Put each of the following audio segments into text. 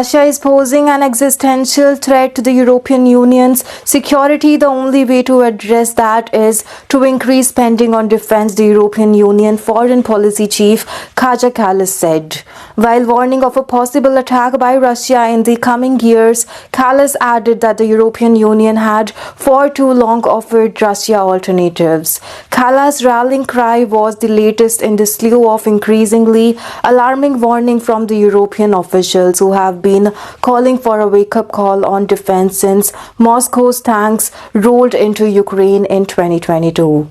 Russia is posing an existential threat to the European Union's security. The only way to address that is to increase spending on defense, the European Union Foreign Policy Chief Kallas said. While warning of a possible attack by Russia in the coming years, Kallas added that the European Union had for too long offered Russia alternatives. Kallas' rallying cry was the latest in the slew of increasingly alarming warning from the European officials who have been calling for a wake-up call on defense since Moscow's tanks rolled into Ukraine in 2022.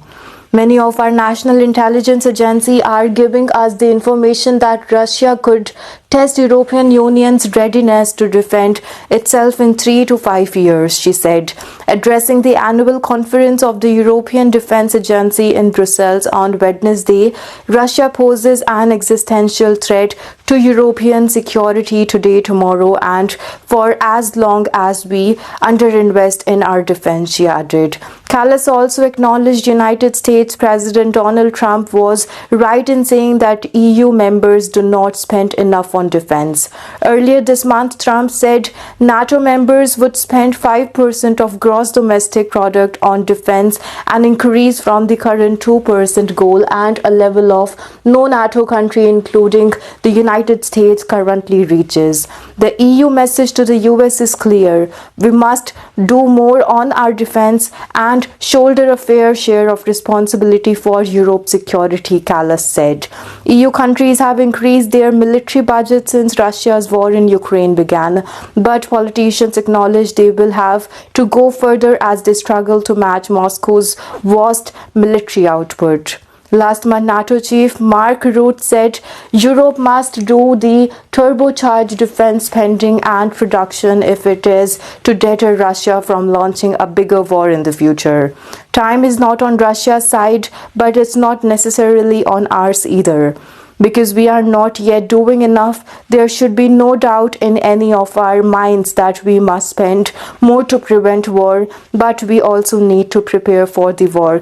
Many of our national intelligence agencies are giving us the information that Russia could test European Union's readiness to defend itself in 3 to 5 years, she said, addressing the annual conference of the European Defense Agency in Brussels on Wednesday. Russia poses an existential threat to European security today, tomorrow, and for as long as we underinvest in our defense, she added. Kallas also acknowledged United States President Donald Trump was right in saying that EU members do not spend enough on defense. Earlier this month, Trump said NATO members would spend 5% of gross domestic product on defense, an increase from the current 2% goal and a level of no NATO country, including the United States, currently reaches. The EU message to the US is clear. We must do more on our defense and shoulder a fair share of responsibility for Europe's security, Kallas said. EU countries have increased their military budget since Russia's war in Ukraine began, but politicians acknowledge they will have to go further as they struggle to match Moscow's vast military output. Last month, NATO chief Mark Rutte said Europe must do the turbocharged defense spending and production if it is to deter Russia from launching a bigger war in the future. Time is not on Russia's side, but it's not necessarily on ours either. Because we are not yet doing enough, there should be no doubt in any of our minds that we must spend more to prevent war, but we also need to prepare for the war.